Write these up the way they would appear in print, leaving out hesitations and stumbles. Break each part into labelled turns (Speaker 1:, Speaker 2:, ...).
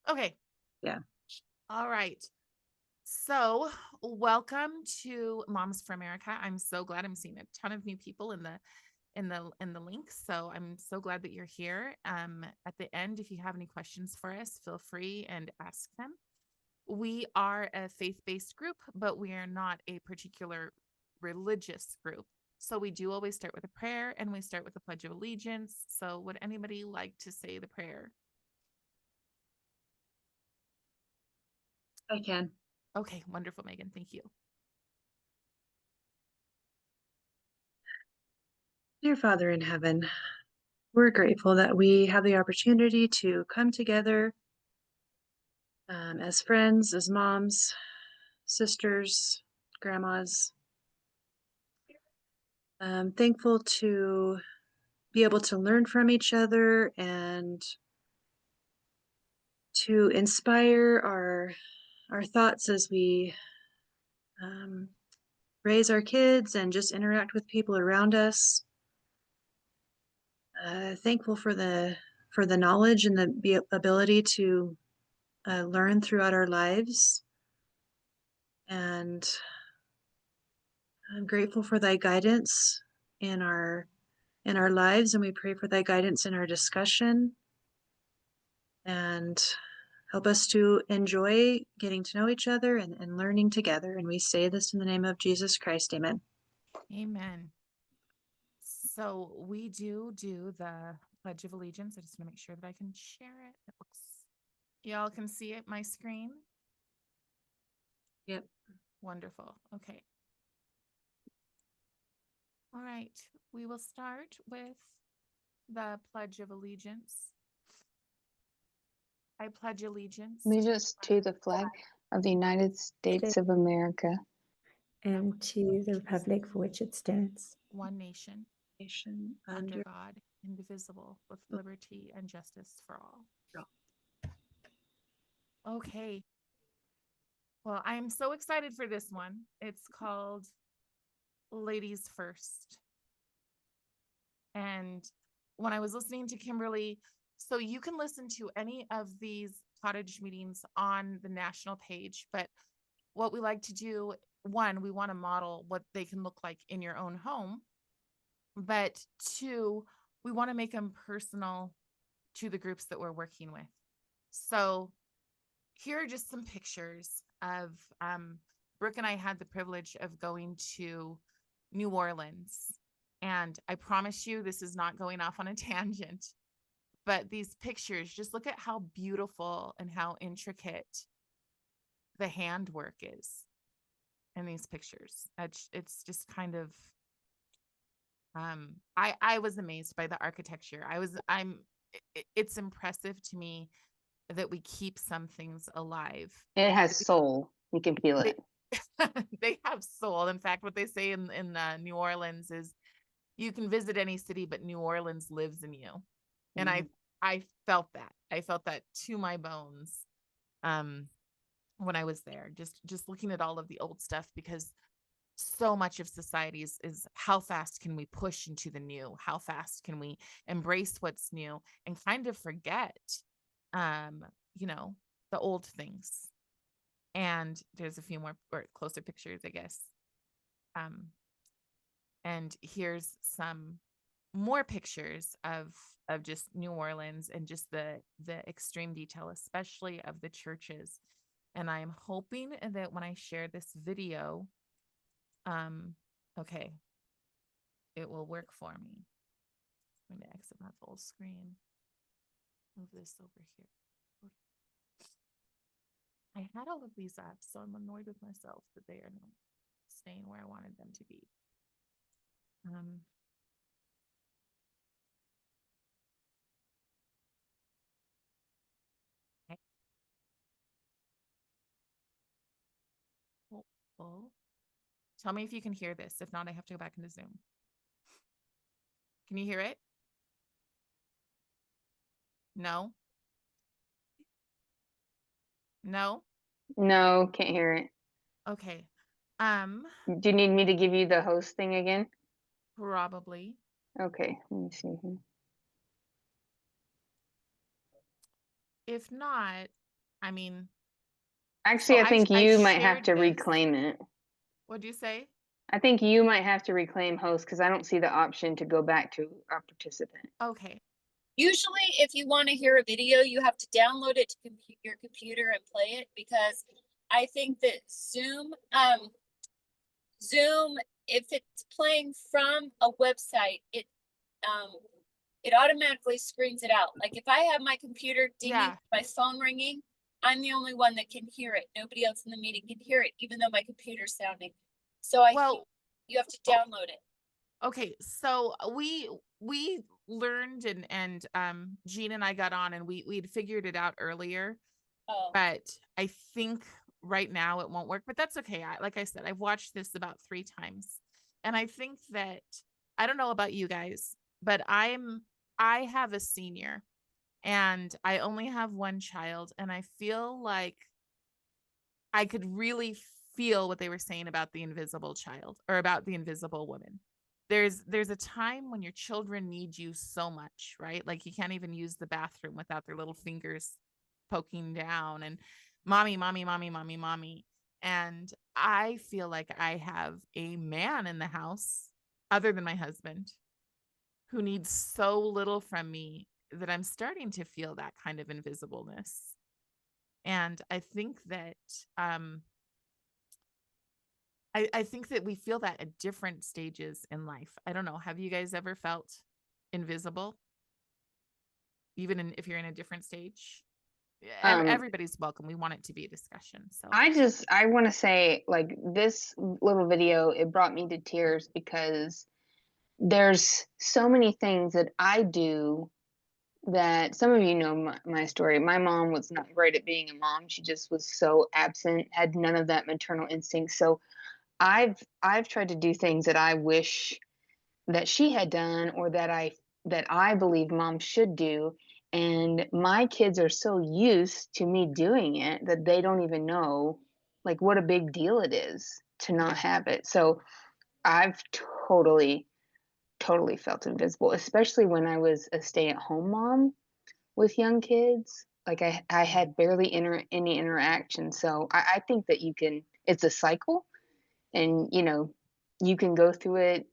Speaker 1: Okay.
Speaker 2: Yeah.
Speaker 1: All right. So, welcome to Moms for America. I'm so glad I'm seeing a ton of new people in the link. So, I'm so glad that you're here. At the end, if you have any questions for us, feel free and ask them. We are a faith-based group, but we are not a particular religious group. So, we do always start with a prayer and we start with the Pledge of Allegiance. So, would anybody like to say the prayer?
Speaker 2: I can.
Speaker 1: Okay, wonderful, Megan. Thank you.
Speaker 2: Dear Father in heaven, we're grateful that we have the opportunity to come together as friends, as moms, sisters, grandmas. Thankful to be able to learn from each other and to inspire our thoughts as we um, raise our kids and just interact with people around us. Thankful for the knowledge and the ability to learn throughout our lives, and I'm grateful for thy guidance in our lives, and we pray for thy guidance in our discussion, and help us to enjoy getting to know each other and learning together. And we say this in the name of Jesus Christ. Amen.
Speaker 1: Amen. So we do the Pledge of Allegiance. I just want to make sure that I can share it. It looks, y'all can see it, my screen.
Speaker 2: Yep.
Speaker 1: Wonderful. Okay. All right. We will start with the Pledge of Allegiance. I pledge allegiance
Speaker 3: Allegiance to the flag of the United States of America
Speaker 4: and to the republic for which it stands,
Speaker 1: one nation,
Speaker 2: Nation
Speaker 1: under God, indivisible, with liberty and justice for all. Okay. Well, I'm so excited for this one. It's called Ladies First. And when I was listening to Kimberly, so you can listen to any of these cottage meetings on the national page, but what we like to do, one, we want to model what they can look like in your own home, but two, we want to make them personal to the groups that we're working with. So here are just some pictures of Brooke and I had the privilege of going to New Orleans. And I promise you, this is not going off on a tangent, but these pictures, just look at how beautiful and how intricate the handwork is in these pictures. It's just kind of, I was amazed by the architecture. It's impressive to me that we keep some things alive.
Speaker 3: It has soul. You can feel it.
Speaker 1: They have soul. In fact, what they say in New Orleans is you can visit any city, but New Orleans lives in you. And I felt that. I felt that to my bones when I was there, just looking at all of the old stuff, because so much of society is how fast can we push into the new? How fast can we embrace what's new and kind of forget, the old things? And there's a few more or closer pictures, I guess. And here's some more pictures of just New Orleans and just the extreme detail, especially of the churches. And I am hoping that when I share this video, okay, it will work for me. I'm going to exit my full screen. Move this over here. I had all of these apps, so I'm annoyed with myself that they are not staying where I wanted them to be. Okay. Hopeful. Tell me if you can hear this. If not, I have to go back into Zoom. Can you hear it? No? No?
Speaker 3: No, can't hear it.
Speaker 1: Okay.
Speaker 3: Do you need me to give you the host thing again?
Speaker 1: Probably.
Speaker 3: Okay, let me see here.
Speaker 1: If not, I mean,
Speaker 3: Actually, I think
Speaker 1: I
Speaker 3: you might have
Speaker 1: shared
Speaker 3: to
Speaker 1: this.
Speaker 3: reclaim it.
Speaker 1: What'd you say?
Speaker 3: I think you might have to reclaim host because I don't see the option to go back to a participant.
Speaker 1: Okay.
Speaker 5: Usually, if you want to hear a video, you have to download it to your computer and play it, because I think that Zoom, if it's playing from a website, it automatically screens it out. Like if I have my computer dinging,
Speaker 1: Yeah.
Speaker 5: my phone ringing, I'm the only one that can hear it. Nobody else in the meeting can hear it, even though my computer's sounding. So I think
Speaker 1: Well,
Speaker 5: you have to download it.
Speaker 1: okay. So we learned and Jean and I got on and we'd figured it out earlier,
Speaker 5: Oh,
Speaker 1: but I think right now it won't work, but that's okay. Like I said, I've watched this about 3 times. And I think that I don't know about you guys, but I have a senior and I only have one child, and I feel like I could really feel what they were saying about the invisible child or about the invisible woman. There's a time when your children need you so much, right? Like you can't even use the bathroom without their little fingers poking down and mommy, mommy, mommy, mommy, mommy. And I feel like I have a man in the house other than my husband who needs so little from me that I'm starting to feel that kind of invisibleness. And I think that I think that we feel that at different stages in life. I don't know. Have you guys ever felt invisible? Even if you're in a different stage? Everybody's welcome. We want it to be a discussion. So
Speaker 3: I want to say, like, this little video, it brought me to tears because there's so many things that I do that some of you know my story. My mom was not great at being a mom. She just was so absent, had none of that maternal instinct. So I've tried to do things that I wish that she had done, or that I believe mom should do. And my kids are so used to me doing it that they don't even know like what a big deal it is to not have it. So I've totally felt invisible, especially when I was a stay-at-home mom with young kids. Like I had barely any interaction. So I think that it's a cycle, and you can go through it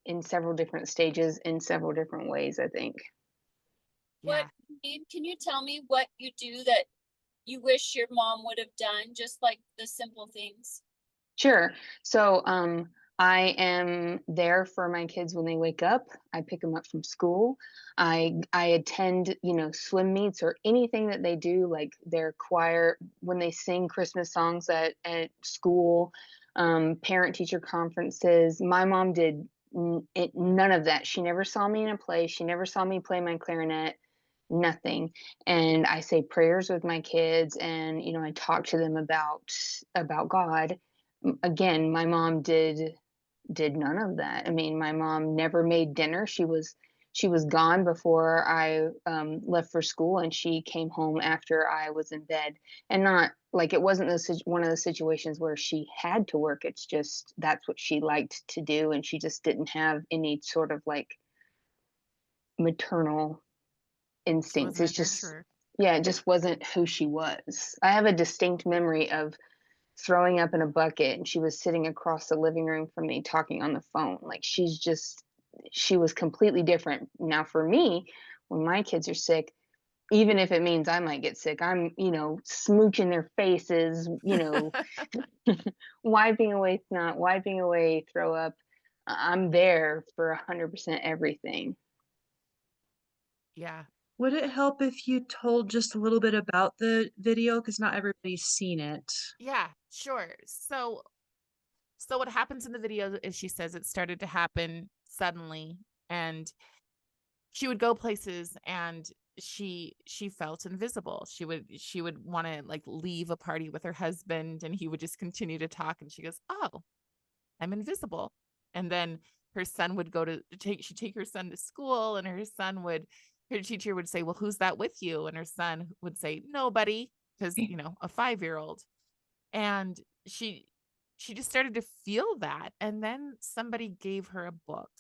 Speaker 3: in several different stages in several different ways, I think.
Speaker 1: yeah.
Speaker 5: can you tell me what you do that you wish your mom would have done? Just like the simple things.
Speaker 3: Sure. So I am there for my kids when they wake up. I pick them up from school. I attend, swim meets or anything that they do, like their choir when they sing Christmas songs at school, parent teacher conferences. My mom did none of that. She never saw me in a play. She never saw me play my clarinet. Nothing. And I say prayers with my kids, and I talk to them about God. Again, my mom did none of that. I mean, my mom never made dinner. She was gone before I left for school, and she came home after I was in bed. And not like it wasn't one of the situations where she had to work. It's just that's what she liked to do, and she just didn't have any sort of like maternal instincts.
Speaker 1: Wasn't
Speaker 3: It's
Speaker 1: a
Speaker 3: just,
Speaker 1: nurturer.
Speaker 3: yeah, it just wasn't who she was. I have a distinct memory of throwing up in a bucket, and she was sitting across the living room from me talking on the phone. Like she was completely different. Now for me, when my kids are sick, even if it means I might get sick, I'm, smooching their faces, wiping away snot, wiping away throw up. I'm there for 100% everything.
Speaker 1: Yeah.
Speaker 2: Would it help if you told just a little bit about the video? Because not everybody's seen it.
Speaker 1: Yeah, sure. So what happens in the video is she says it started to happen suddenly, and she would go places and she felt invisible. She would want to like leave a party with her husband, and he would just continue to talk, and she goes, "Oh, I'm invisible." And then her son would she'd take her son to school, and her teacher would say, "Well, who's that with you?" And her son would say, "Nobody," because, a 5-year-old. And she just started to feel that. And then somebody gave her a book.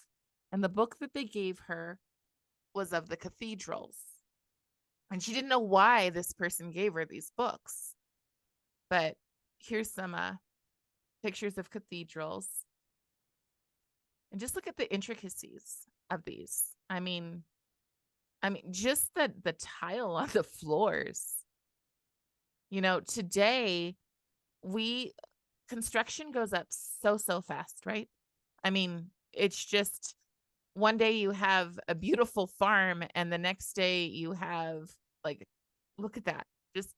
Speaker 1: And the book that they gave her was of the cathedrals. And she didn't know why this person gave her these books. But here's some pictures of cathedrals. And just look at the intricacies of these. I mean, just the tile on the floors. You know, today construction goes up so fast, right? I mean, it's just one day you have a beautiful farm and the next day you have, like, look at that. Just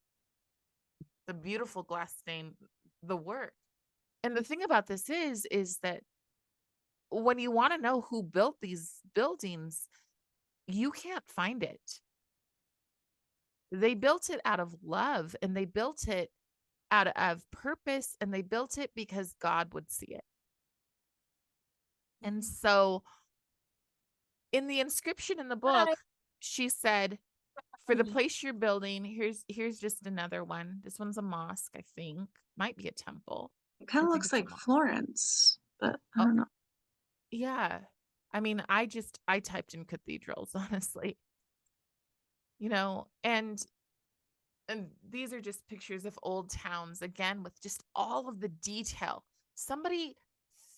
Speaker 1: the beautiful glass stain, the work. And the thing about this is that when you want to know who built these buildings, you can't find it. They built it out of love, and they built it out of purpose, and they built it because God would see it. And so in the inscription in the book, she said, for the place you're building, here's just another one. This one's a mosque, I think. Might be a temple.
Speaker 2: It kind
Speaker 1: I
Speaker 2: of
Speaker 1: think
Speaker 2: looks
Speaker 1: it's a
Speaker 2: like
Speaker 1: mosque.
Speaker 2: Florence, but I
Speaker 1: Oh.
Speaker 2: don't know.
Speaker 1: Yeah. I mean, I typed in cathedrals, honestly. You know, and these are just pictures of old towns, again, with just all of the detail. Somebody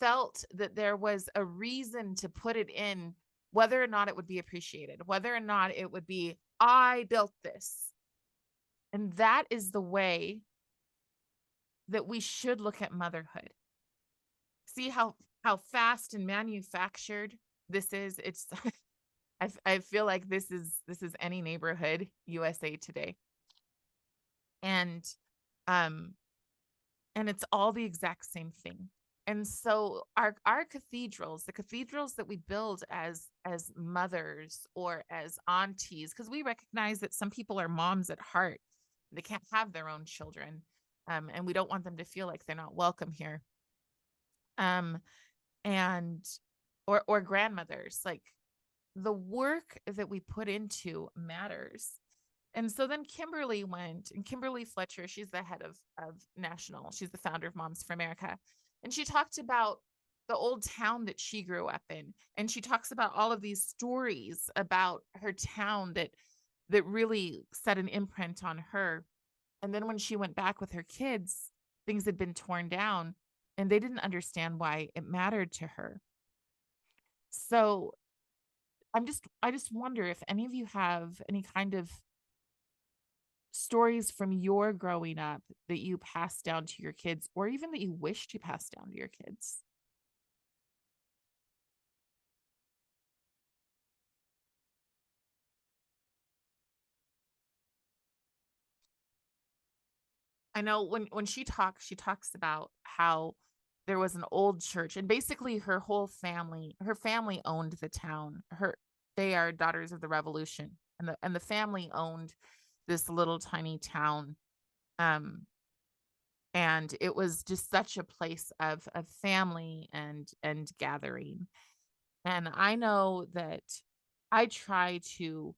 Speaker 1: felt that there was a reason to put it in, whether or not it would be appreciated, whether or not it would be, I built this. And that is the way that we should look at motherhood. See how fast and manufactured this is. It's I feel like this is any neighborhood USA today. And it's all the exact same thing. And so our cathedrals, the cathedrals that we build as mothers or as aunties, because we recognize that some people are moms at heart. They can't have their own children. And we don't want them to feel like they're not welcome here. And or grandmothers, like, the work that we put into matters. And so then Kimberly went, and Kimberly Fletcher, she's the head of National. She's the founder of Moms for America. And she talked about the old town that she grew up in. And she talks about all of these stories about her town that really set an imprint on her. And then when she went back with her kids, things had been torn down and they didn't understand why it mattered to her. So I just wonder if any of you have any kind of stories from your growing up that you pass down to your kids, or even that you wish to pass down to your kids. I know when she talks about how there was an old church, and basically her family owned the town. They are daughters of the Revolution, and the family owned this little tiny town. And it was just such a place of family and gathering. And I know that I try to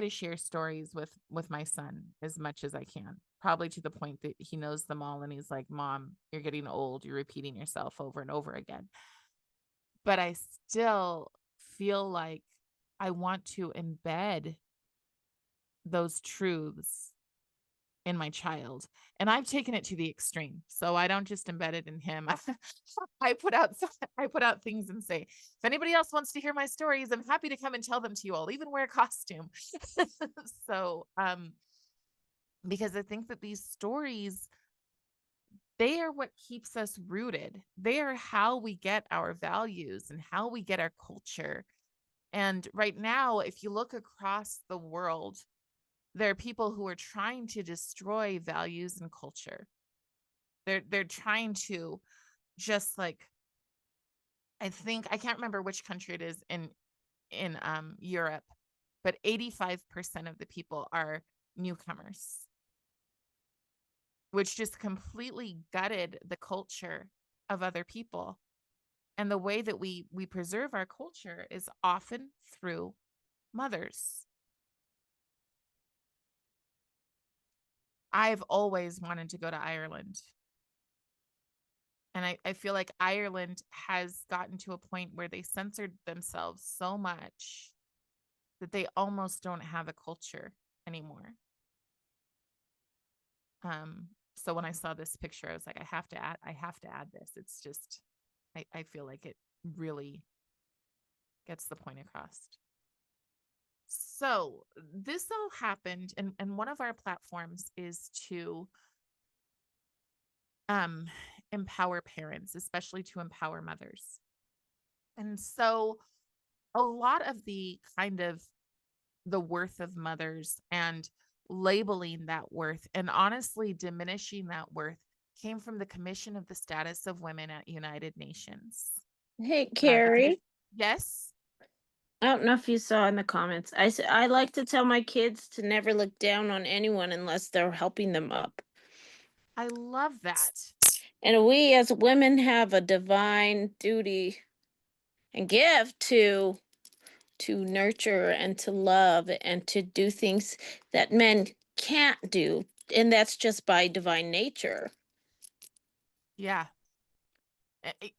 Speaker 1: share stories with my son as much as I can, probably to the point that he knows them all and he's like, Mom, you're getting old, you're repeating yourself over and over again. But I still feel like I want to embed those truths in my child, and I've taken it to the extreme. So I don't just embed it in him. I put out things and say, if anybody else wants to hear my stories, I'm happy to come and tell them to you. I'll even wear a costume. So because I think that these stories, they are what keeps us rooted. They are how we get our values and how we get our culture. And right now, if you look across the world, there are people who are trying to destroy values and culture. They're trying to, just like, I think, I can't remember which country it is in Europe, but 85% of the people are newcomers, which just completely gutted the culture of other people. And the way that we preserve our culture is often through mothers. I've always wanted to go to Ireland. And I feel like Ireland has gotten to a point where they censored themselves so much that they almost don't have a culture. anymore. So when I saw this picture, I was like, I have to add this. It's just, I feel like it really gets the point across. So this all happened, and one of our platforms is to empower parents, especially to empower mothers. And so a lot of the kind of the worth of mothers and labeling that worth and honestly diminishing that worth came from the Commission of the Status of Women at United Nations.
Speaker 6: Hey, Carrie.
Speaker 1: Yes.
Speaker 6: I don't know if you saw in the comments. I like to tell my kids to never look down on anyone unless they're helping them up.
Speaker 1: I love that.
Speaker 6: And we as women have a divine duty and gift to nurture and to love and to do things that men can't do. And that's just by divine nature.
Speaker 1: Yeah.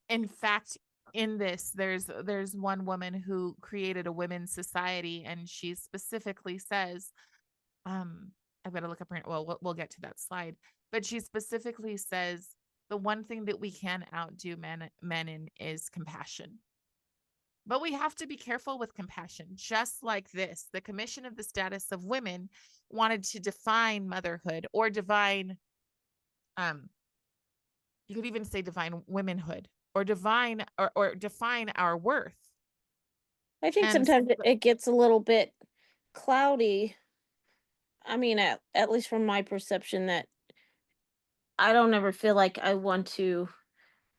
Speaker 1: In fact, in this, there's one woman who created a women's society, and she specifically says, I've got to look up her, well, we'll get to that slide, but she specifically says the one thing that we can outdo men in is compassion. But we have to be careful with compassion. Just like this, the Commission of the Status of Women wanted to define motherhood or divine, you could even say divine womanhood or divine or define our worth.
Speaker 6: I think
Speaker 1: And
Speaker 6: sometimes it gets a little bit cloudy. I mean, at least from my perception, that I don't ever feel like I want to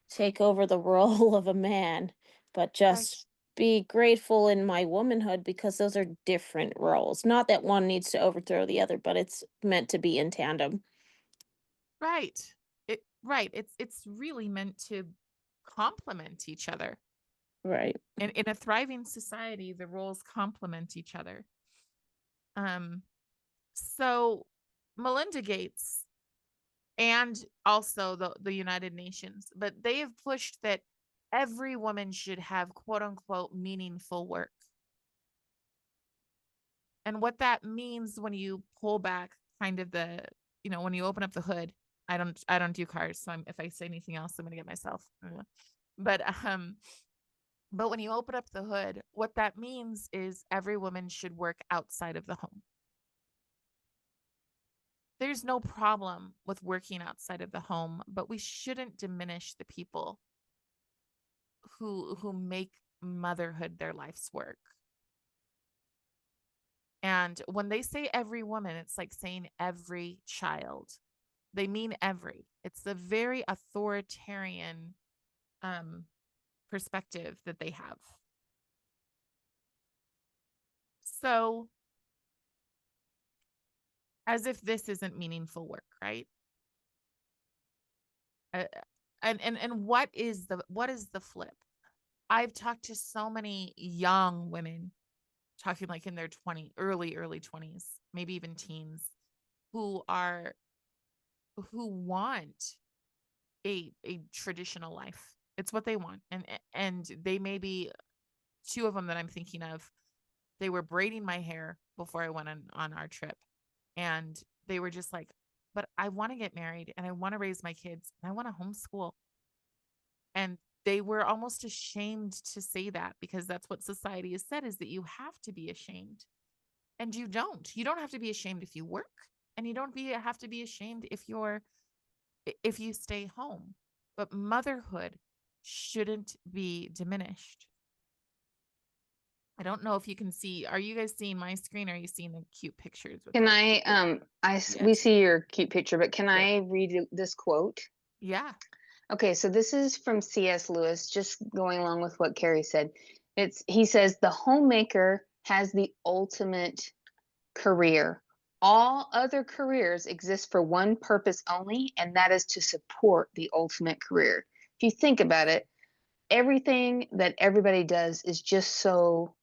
Speaker 6: take over the role of a man, but just be grateful in my womanhood, because those are different roles. Not that one needs to overthrow the other, but it's meant to be in tandem.
Speaker 1: Right. It's really meant to complement each other.
Speaker 6: Right.
Speaker 1: In a thriving society, the roles complement each other. So Melinda Gates and also the United Nations, but they have pushed that every woman should have quote unquote meaningful work. And what that means when you pull back kind of the, when you open up the hood, I don't do cars. So if I say anything else, I'm going to get myself. But when you open up the hood, what that means is every woman should work outside of the home. There's no problem with working outside of the home, but we shouldn't diminish the people who make motherhood their life's work. And when they say every woman, it's like saying every child. They mean every. It's a very authoritarian perspective that they have. So, as if this isn't meaningful work, right? And what is the flip? I've talked to so many young women, talking like in their early 20s, maybe even teens, who want a traditional life. It's what they want. And they may be, two of them that I'm thinking of, they were braiding my hair before I went on our trip. And they were just like, but I want to get married and I want to raise my kids and I want to homeschool. And they were almost ashamed to say that, because that's what society has said, is that you have to be ashamed. And you don't have to be ashamed if you work, and you don't have to be ashamed if you stay home. But motherhood shouldn't be diminished. I don't know if you can see, are you guys seeing my screen? Or are you seeing the cute pictures?
Speaker 3: Can we see your cute picture, but can I read this quote?
Speaker 1: Yeah.
Speaker 3: Okay, so this is from C.S. Lewis, just going along with what Carrie said. He says, the homemaker has the ultimate career. All other careers exist for one purpose only, and that is to support the ultimate career. If you think about it, everything that everybody does is just so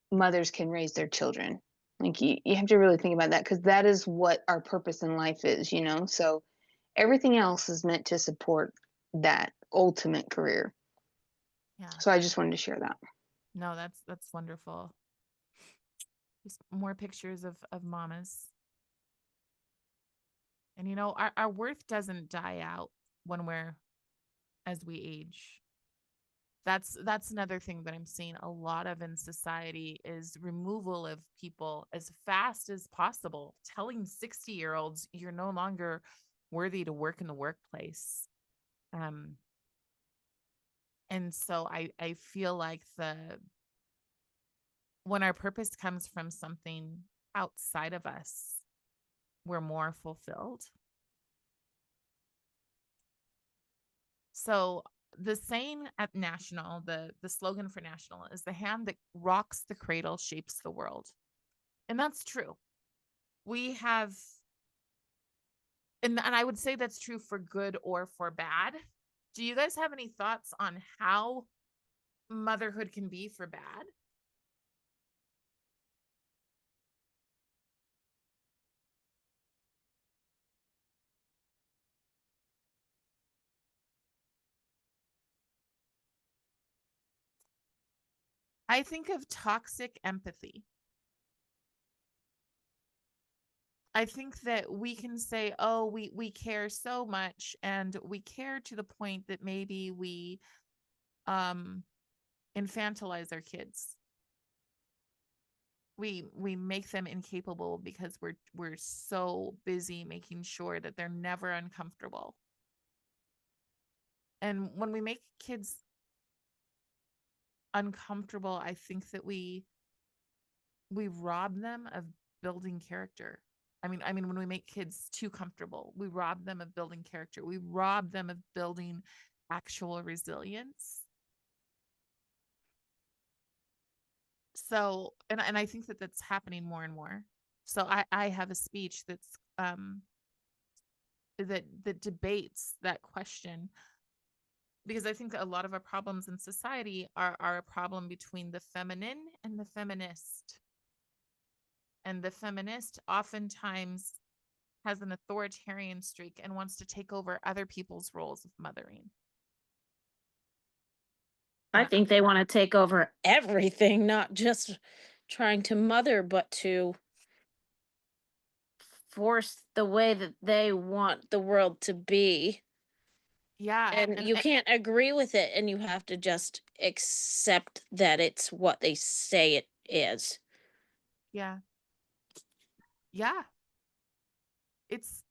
Speaker 3: mothers can raise their children. Like you have to really think about that, because that is what our purpose in life is, so everything else is meant to support that ultimate career.
Speaker 1: Yeah.
Speaker 3: So I just wanted to share that.
Speaker 1: No, that's wonderful. Just more pictures of mamas. And you know, our worth doesn't die out when we're as we age. That's another thing that I'm seeing a lot of in society is removal of people as fast as possible, telling 60-year-olds you're no longer worthy to work in the workplace. And so I feel like when our purpose comes from something outside of us, we're more fulfilled. So the saying at National, the slogan for National is the hand that rocks the cradle shapes the world. And that's true. We have, and I would say that's true for good or for bad. Do you guys have any thoughts on how motherhood can be for bad? I think of toxic empathy. I think that we can say, oh, we care so much, and we care to the point that maybe we infantilize our kids. We make them incapable because we're so busy making sure that they're never uncomfortable. And when we make kids uncomfortable, I think that we rob them of building character. I mean, when we make kids too comfortable, we rob them of building character. We rob them of building actual resilience. So, and I think that that's happening more and more. So I have a speech that's that debates that question, because I think that a lot of our problems in society are a problem between the feminine and the feminist. And the feminist oftentimes has an authoritarian streak and wants to take over other people's roles of mothering.
Speaker 6: I think they want to take over everything, not just trying to mother, but to force the way that they want the world to be.
Speaker 1: Yeah.
Speaker 6: And you can't agree with it, and you have to just accept that it's what they say it is.
Speaker 1: Yeah. Yeah. It's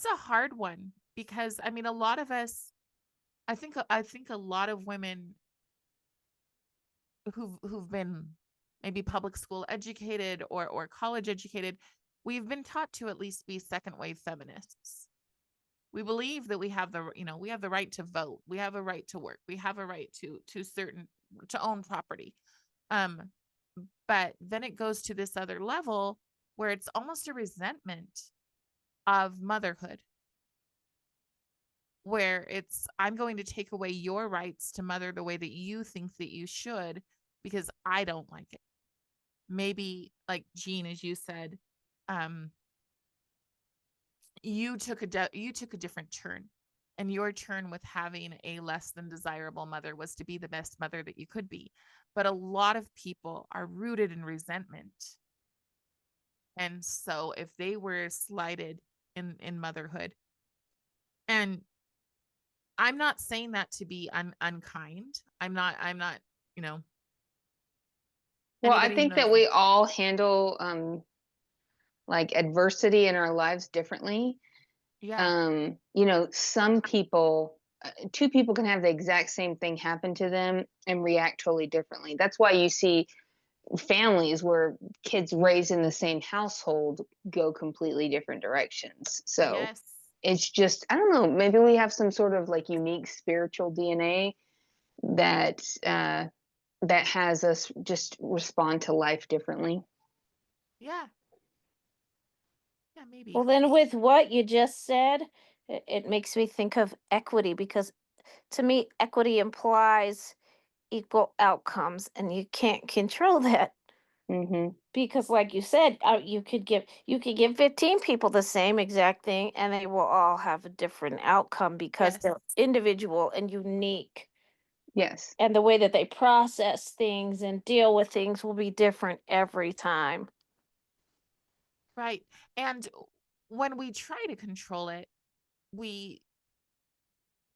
Speaker 1: a hard one, because I mean, a lot of us, I think a lot of women who've been maybe public school educated or college educated, we've been taught to at least be second wave feminists. We believe that we have the right to vote, we have a right to work, we have a right to own property. But then it goes to this other level where it's almost a resentment of motherhood, where it's, I'm going to take away your rights to mother the way that you think that you should, because I don't like it. Maybe, like Jean, as you said, you took a different turn, and your turn with having a less than desirable mother was to be the best mother that you could be. But a lot of people are rooted in resentment. And so if they were slighted in motherhood, and I'm not saying that to be unkind. I'm not,
Speaker 3: Well, I
Speaker 1: anybody who
Speaker 3: think that
Speaker 1: knows
Speaker 3: we
Speaker 1: me.
Speaker 3: all handle like adversity in our lives differently.
Speaker 1: Yeah.
Speaker 3: Some people, two people can have the exact same thing happen to them and react totally differently. That's why you see families where kids raised in the same household go completely different directions. So
Speaker 1: Yes.
Speaker 3: it's just, I don't know, maybe we have some sort of like unique spiritual DNA that that has us just respond to life differently.
Speaker 1: Yeah. Yeah, maybe.
Speaker 6: Well, then with what you just said, it makes me think of equity, because to me, equity implies equal outcomes, and you can't control that.
Speaker 3: Mm-hmm.
Speaker 6: Because like you said, you could give 15 people the same exact thing, and they will all have a different outcome because
Speaker 1: Yes.
Speaker 6: they're individual and unique.
Speaker 3: Yes.
Speaker 6: and the way that they process things and deal with things will be different every time.
Speaker 1: Right. And when we try to control it, we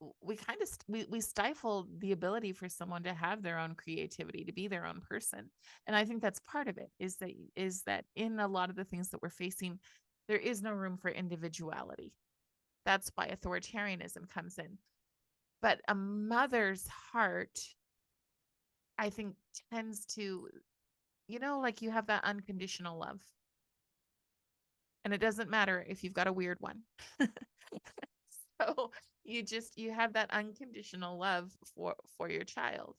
Speaker 1: kind of we stifle the ability for someone to have their own creativity, to be their own person. And I think that's part of it, is that in a lot of the things that we're facing, there is no room for individuality. That's why authoritarianism comes in. But a mother's heart, I think, tends to, like, you have that unconditional love. And it doesn't matter if you've got a weird one. So you have that unconditional love for your child,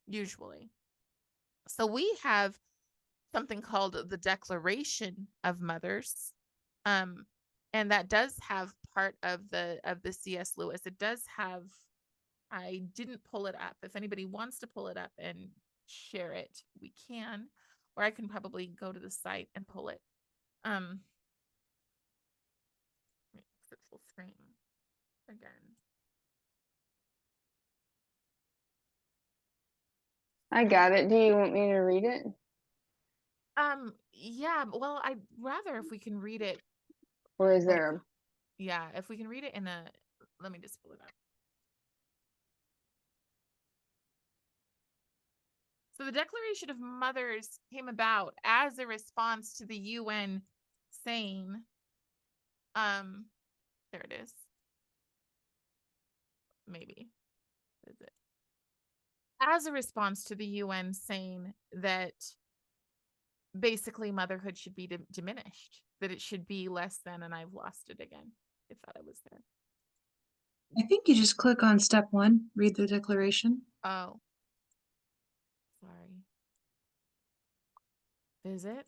Speaker 1: usually. So we have something called the Declaration of Mothers. And that does have part of the C.S. Lewis. It does have, I didn't pull it up. If anybody wants to pull it up and share it, we can, or I can probably go to the site and pull it. Full screen again.
Speaker 3: I got it. Do you want me to read it?
Speaker 1: Yeah, well, I'd rather if we can read it.
Speaker 3: Or is there
Speaker 1: Yeah, if we can read it in a, let me just pull it up. So the Declaration of Mothers came about as a response to the UN saying, there it is. Maybe. Is it? As a response to the UN saying that basically motherhood should be diminished, that it should be less than, and I've lost it again. I thought it was there.
Speaker 2: I think you just click on step 1, read the declaration.
Speaker 1: Oh, sorry. Visit.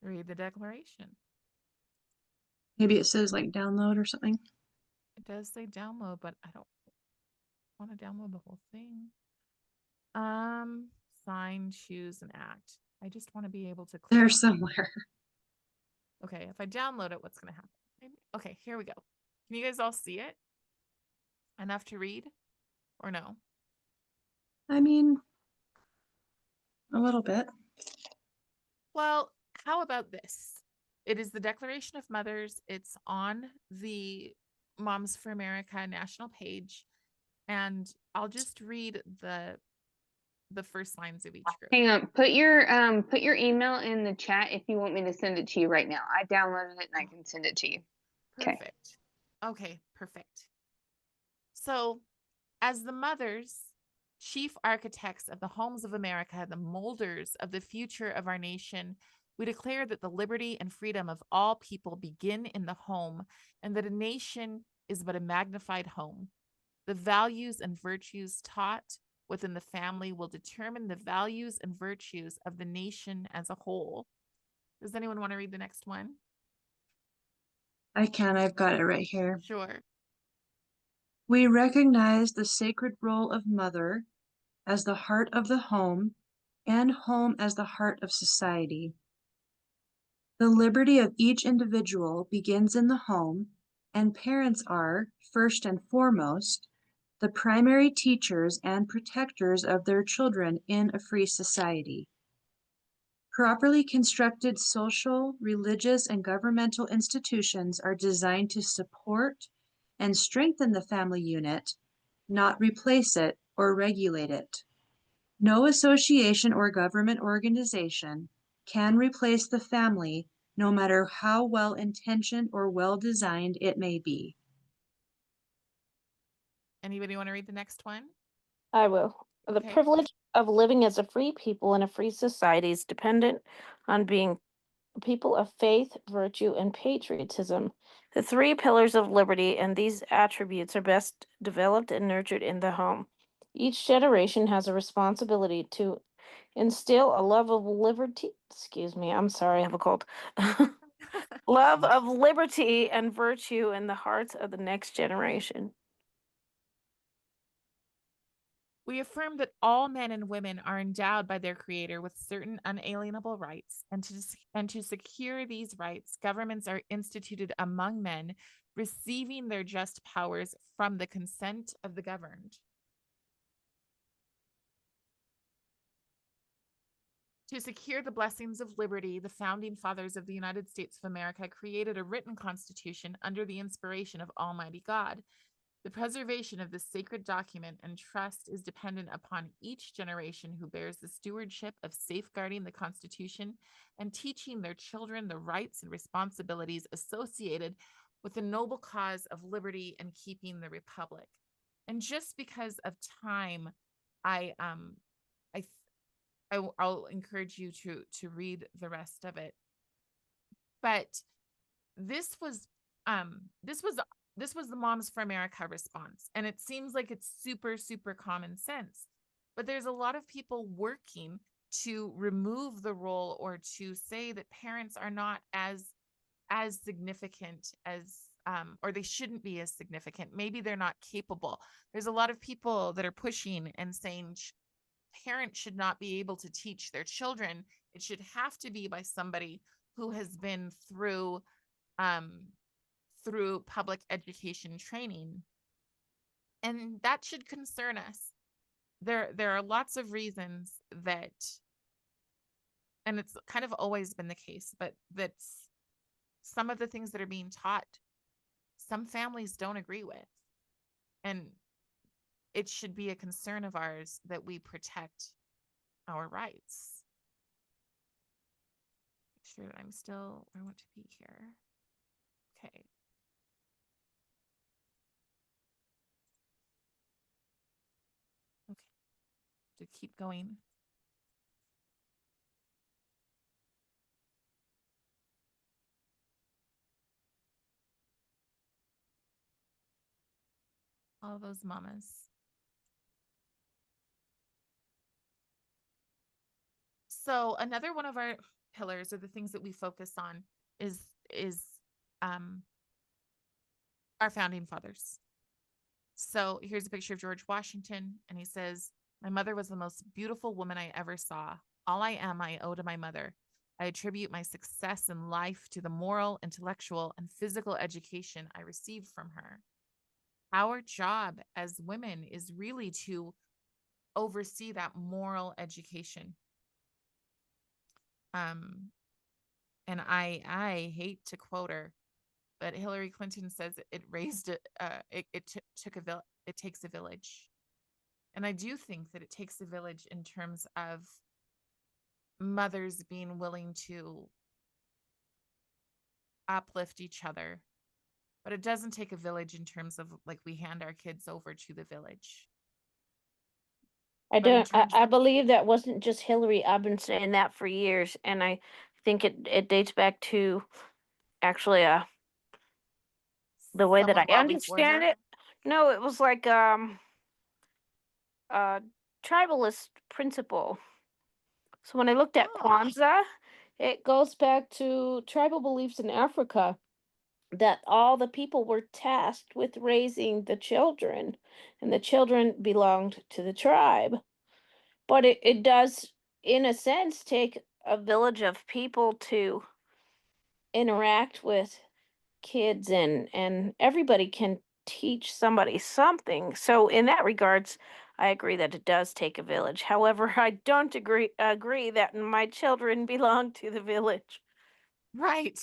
Speaker 1: Read the declaration.
Speaker 2: Maybe it says like download or something.
Speaker 1: It does say download, but I don't want to download the whole thing. Sign, choose, and act. I just want to be able to click.
Speaker 2: There somewhere.
Speaker 1: Okay, if I download it, what's going to happen? Maybe. Okay, here we go. Can you guys all see it? Enough to read or no?
Speaker 2: I mean, a little bit.
Speaker 1: Well, how about this? It is the Declaration of Mothers. It's on the Moms for America national page. And I'll just read the first lines of each group.
Speaker 3: Hang on, put your email in the chat if you want me to send it to you right now. I downloaded it and I can send it to you.
Speaker 1: Perfect. Okay, perfect. So, as the mothers, chief architects of the homes of America, the molders of the future of our nation, we declare that the liberty and freedom of all people begin in the home, and that a nation is but a magnified home. The values and virtues taught within the family will determine the values and virtues of the nation as a whole. Does anyone want to read the next one?
Speaker 2: I can. I've got it right here.
Speaker 1: Sure.
Speaker 2: We recognize the sacred role of mother as the heart of the home and home as the heart of society. The liberty of each individual begins in the home, and parents are, first and foremost, the primary teachers and protectors of their children in a free society. Properly constructed social, religious, and governmental institutions are designed to support and strengthen the family unit, not replace it or regulate it. No association or government organization can replace the family, no matter how well-intentioned or well-designed it may be.
Speaker 1: Anybody want to read the next one?
Speaker 6: I will. The
Speaker 1: Okay.
Speaker 6: privilege of living as a free people in a free society is dependent on being people of faith, virtue, and patriotism. The three pillars of liberty and these attributes are best developed and nurtured in the home. Each generation has a responsibility to instill a love of liberty. Excuse me, I'm sorry, I have a cold. Love of liberty and virtue in the hearts of the next generation.
Speaker 1: We affirm that all men and women are endowed by their Creator with certain unalienable rights, and to secure these rights, governments are instituted among men receiving their just powers from the consent of the governed. To secure the blessings of liberty, the founding fathers of the United States of America created a written constitution under the inspiration of Almighty God. The preservation of this sacred document and trust is dependent upon each generation who bears the stewardship of safeguarding the Constitution and teaching their children the rights and responsibilities associated with the noble cause of liberty and keeping the republic. And just because of time, I'll encourage you to read the rest of it. But this was the Moms for America response, and it seems like it's super, super common sense. But there's a lot of people working to remove the role or to say that parents are not as significant as or they shouldn't be as significant. Maybe they're not capable. There's a lot of people that are pushing and saying parents should not be able to teach their children. It should have to be by somebody who has been through public education training. And that should concern us. There are lots of reasons that, and it's kind of always been the case, but that's some of the things that are being taught, some families don't agree with. And it should be a concern of ours that we protect our rights. Make sure that I'm still where I want to be here. Okay. Okay. To keep going. All those mamas. So another one of our pillars, or the things that we focus on, is our founding fathers. So here's a picture of George Washington, and he says, "My mother was the most beautiful woman I ever saw. All I am, I owe to my mother. I attribute my success in life to the moral, intellectual, and physical education I received from her." Our job as women is really to oversee that moral education. And I hate to quote her, but Hillary Clinton says it raised it takes a village. And I do think that it takes a village in terms of mothers being willing to uplift each other. But it doesn't take a village in terms of like we hand our kids over to the village.
Speaker 6: I believe that wasn't just Hillary. I've been saying that for years, and I think it dates back to actually the way that I understand it. No, it was like tribalist principle. So when I looked at Kwanzaa, it goes back to tribal beliefs in Africa, that all the people were tasked with raising the children, and the children belonged to the tribe. But it does, in a sense, take a village of people to interact with kids, and everybody can teach somebody something. So in that regards, I agree that it does take a village. However, I don't agree that my children belong to the village.
Speaker 1: Right.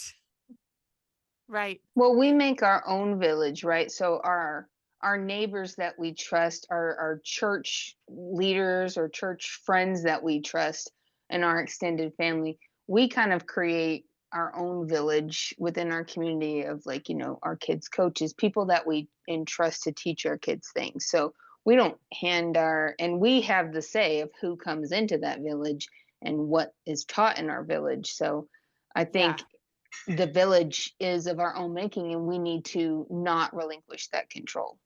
Speaker 1: Right.
Speaker 3: Well, we make our own village, right? So our neighbors that we trust, our church leaders or church friends that we trust, and our extended family, we kind of create our own village within our community of, like, our kids' coaches, people that we entrust to teach our kids things. So we don't and we have the say of who comes into that village and what is taught in our village. So I think the village is of our own making, and we need to not relinquish that control.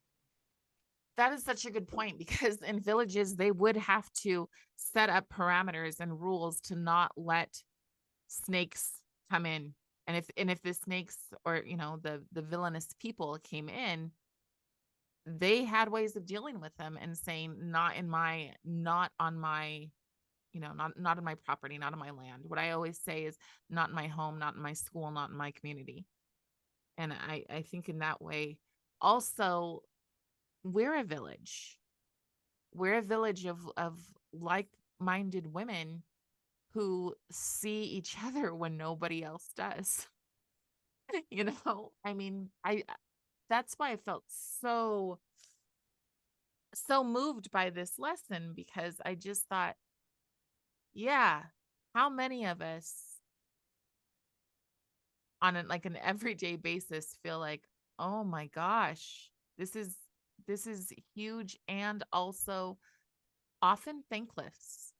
Speaker 1: That is such a good point, because in villages, they would have to set up parameters and rules to not let snakes come in. And if the snakes, or, the villainous people came in, they had ways of dealing with them and saying, not on my, not on my property, not on my land. What I always say is, not in my home, not in my school, not in my community. And I think in that way, also, we're a village. We're a village of like-minded women who see each other when nobody else does. You know, I mean, that's why I felt so moved by this lesson, because I just thought, yeah, how many of us on an everyday basis feel like, oh my gosh, this is huge, and also often thankless.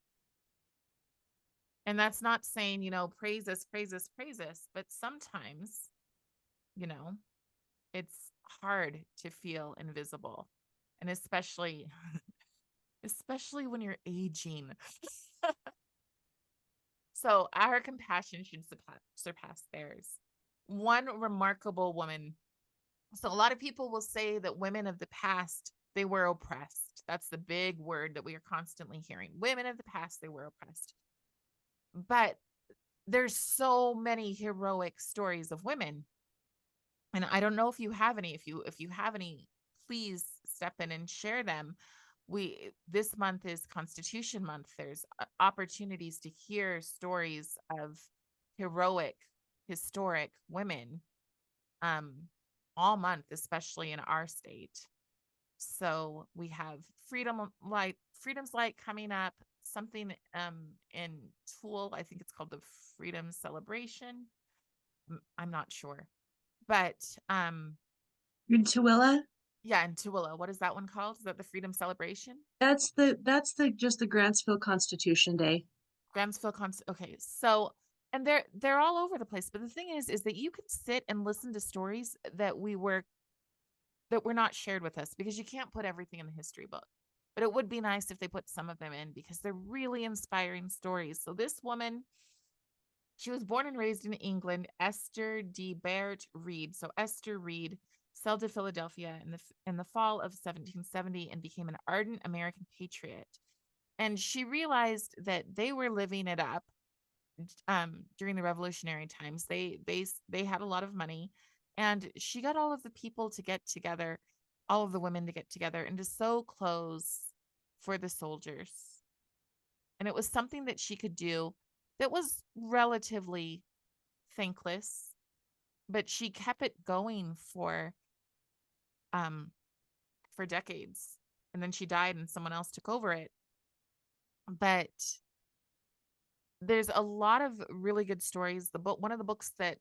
Speaker 1: And that's not saying, praise us, praise us, praise us, but sometimes, you know, it's hard to feel invisible. And especially when you're aging. So our compassion should surpass theirs. One remarkable woman. So a lot of people will say that women of the past, they were oppressed. That's the big word that we are constantly hearing. Women of the past, they were oppressed. But there's so many heroic stories of women. And I don't know if you have any. If you have any, please step in and share them. This month is Constitution Month. There's opportunities to hear stories of heroic, historic women all month, especially in our state. So we have Freedom's Light coming up, something in Tool, I think it's called the Freedom Celebration. I'm not sure. But
Speaker 2: In Tooele?
Speaker 1: yeah, in Tooele, what is that one called? Is that the Freedom Celebration?
Speaker 2: That's just the Grantsville Constitution Day.
Speaker 1: Okay, so, and they're all over the place. But the thing is that you can sit and listen to stories that were not shared with us, because you can't put everything in the history book. But it would be nice if they put some of them in, because they're really inspiring stories. So this woman, she was born and raised in England, Esther de Bert Reed. So Esther Reed sailed to Philadelphia in the fall of 1770 and became an ardent American patriot. And she realized that they were living it up during the Revolutionary times. They had a lot of money, and she got all of the people to get together, all of the women to get together and to sew clothes for the soldiers. And it was something that she could do that was relatively thankless, but she kept it going for decades. And then she died and someone else took over it. But there's a lot of really good stories. One of the books that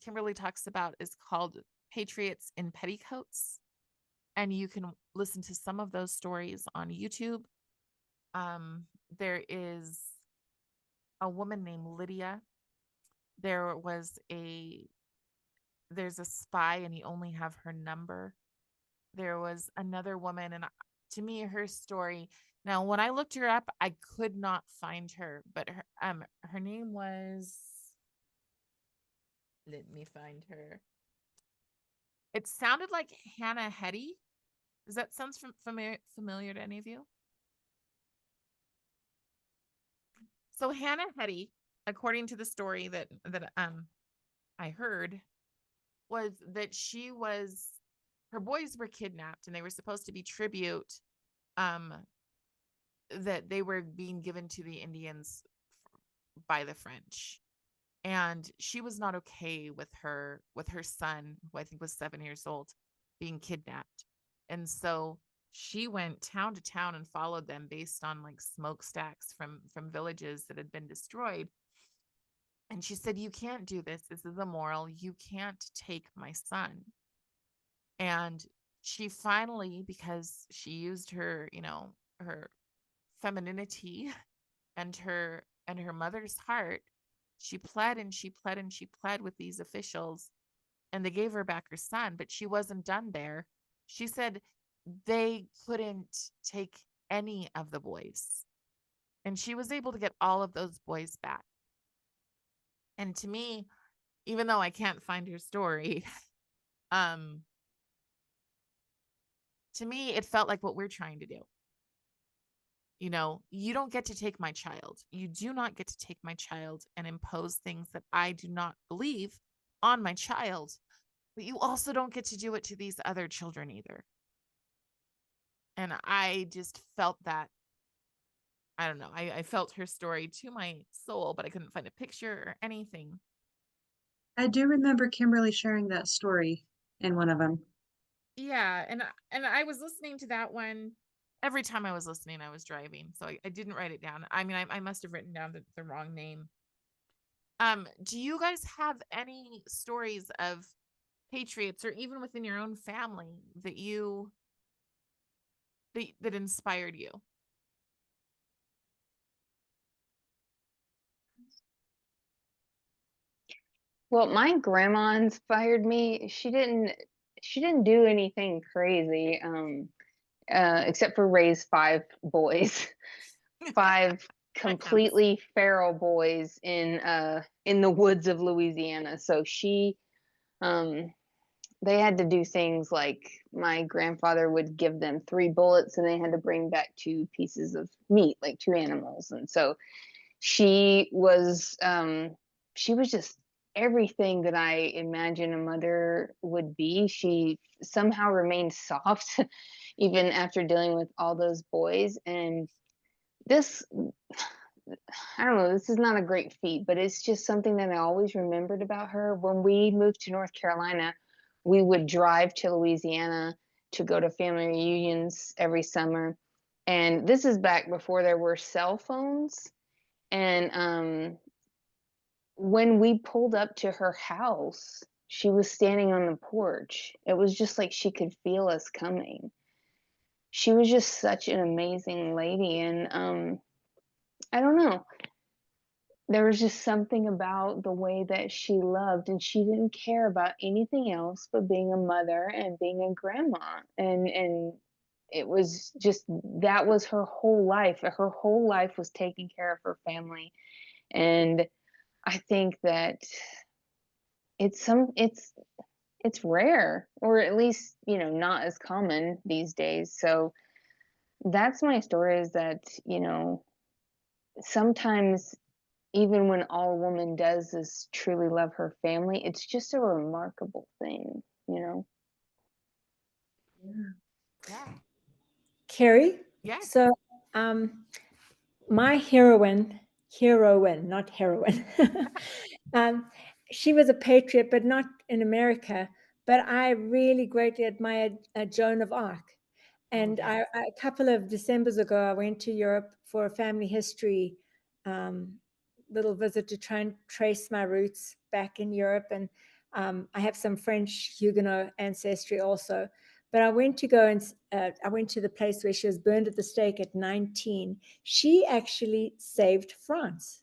Speaker 1: Kimberly talks about is called Patriots in Petticoats. And you can listen to some of those stories on YouTube. There is a woman named Lydia. There's a spy, and you only have her number. There was another woman, and to me, her story. Now, when I looked her up, I could not find her, but her name was. Let me find her. It sounded like Hannah Hetty. Does that sound familiar to any of you? So Hannah Hetty, according to the story that I heard, was that her boys were kidnapped, and they were supposed to be tribute that they were being given to the Indians by the French. And she was not okay with her son, who I think was 7 years old, being kidnapped. And so she went town to town and followed them based on like smokestacks from villages that had been destroyed. And she said, "You can't do this. This is immoral. You can't take my son." And she finally, because she used her, her femininity and her mother's heart, she pled and she pled and she pled with these officials, and they gave her back her son. But she wasn't done there. She said they couldn't take any of the boys, and she was able to get all of those boys back. And to me, even though I can't find her story, to me, it felt like what we're trying to do. You don't get to take my child. You do not get to take my child and impose things that I do not believe on my child. but you also don't get to do it to these other children either. And I just felt that. I don't know. I felt her story to my soul, but I couldn't find a picture or anything.
Speaker 2: I do remember Kimberly sharing that story in one of them.
Speaker 1: Yeah, and I was listening to that one. Every time I was listening, I was driving, so I didn't write it down. I mean, I must have written down the wrong name. Do you guys have any stories of patriots, or even within your own family, that inspired you?
Speaker 3: Well, my grandma inspired me. She didn't do anything crazy, except for raise 5 boys, 5
Speaker 1: That counts.
Speaker 3: completely feral boys in the woods of Louisiana. So they had to do things like my grandfather would give them 3 bullets and they had to bring back 2 pieces of meat, like 2 animals. And so she was she was just everything that I imagine a mother would be. She somehow remained soft even after dealing with all those boys. And this, I don't know, this is not a great feat, but it's just something that I always remembered about her. When we moved to North Carolina, we would drive to Louisiana to go to family reunions every summer. And this is back before there were cell phones. And when we pulled up to her house, she was standing on the porch. It was just like she could feel us coming. She was just such an amazing lady. And I don't know. There was just something about the way that she loved, and she didn't care about anything else but being a mother and being a grandma. And it was just, that was her whole life. Her whole life was taking care of her family. And I think that it's rare, or at least, not as common these days. So that's my story, is that, sometimes even when all a woman does is truly love her family, it's just a remarkable thing.
Speaker 1: Yeah.
Speaker 4: Carrie,
Speaker 1: Yes.
Speaker 4: so my heroine, not heroine, um, she was a patriot, but not in America. But I really greatly admired Joan of Arc. And
Speaker 1: yes.
Speaker 4: a couple of Decembers ago, I went to Europe for a family history little visit to try and trace my roots back in Europe. And I have some French Huguenot ancestry also. But I went to go and I went to the place where she was burned at the stake at 19. She actually saved France.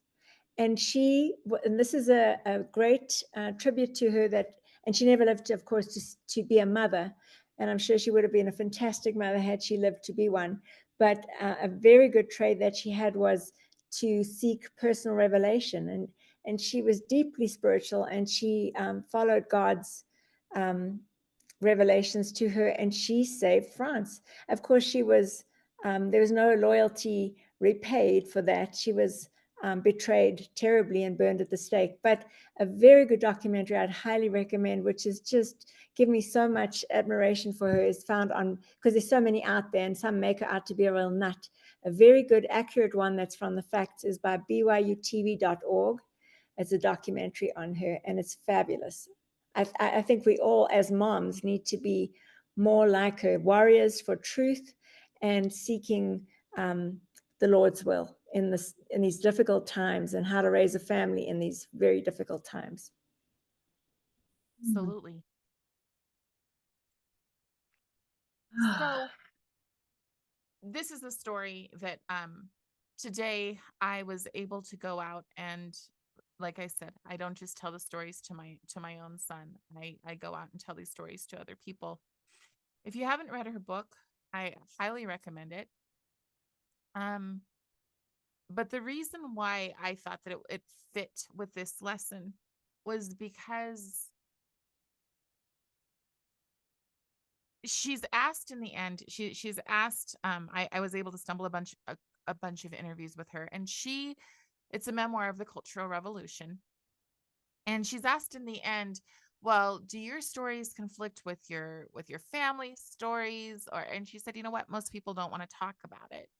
Speaker 4: And this is a great tribute to her, and she never lived, of course, to be a mother. And I'm sure she would have been a fantastic mother had she lived to be one. But a very good trait that she had was to seek personal revelation. And she was deeply spiritual, and she followed God's revelations to her, and she saved France. Of course, there was no loyalty repaid for that. She was betrayed terribly and burned at the stake. But a very good documentary I'd highly recommend, which is just give me so much admiration for her, is found on, because there's so many out there and some make her out to be a real nut. A very good, accurate one that's from the facts is by byutv.org. It's a documentary on her, and it's fabulous. I think we all, as moms, need to be more like her, warriors for truth and seeking the Lord's will in these difficult times, and how to raise a family in these very difficult times.
Speaker 1: Absolutely. So this is a story that today I was able to go out and, like I said, I don't just tell the stories to my own son. I go out and tell these stories to other people. If you haven't read her book, I highly recommend it. But the reason why I thought that it fit with this lesson was because she's asked in the end, she's asked, I was able to stumble a bunch of interviews with her, and it's a memoir of the Cultural Revolution. And she's asked in the end, well, do your stories conflict with your family stories? Or, and she said, you know what? Most people don't want to talk about it.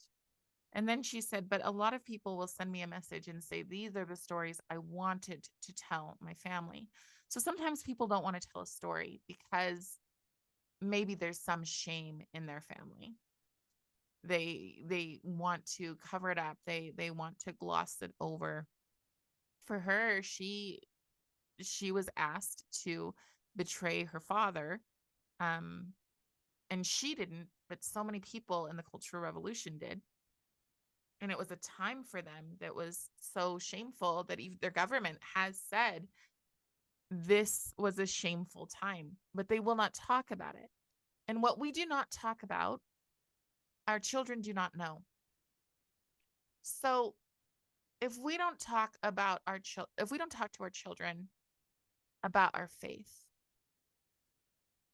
Speaker 1: And then she said, but a lot of people will send me a message and say, these are the stories I wanted to tell my family. So sometimes people don't want to tell a story because maybe there's some shame in their family. They want to cover it up. They want to gloss it over. For her, she was asked to betray her father. Um, and she didn't, but so many people in the Cultural Revolution did. And it was a time for them that was so shameful that even their government has said this was a shameful time, but they will not talk about it. And what we do not talk about, our children do not know. So if we don't talk about if we don't talk to our children about our faith,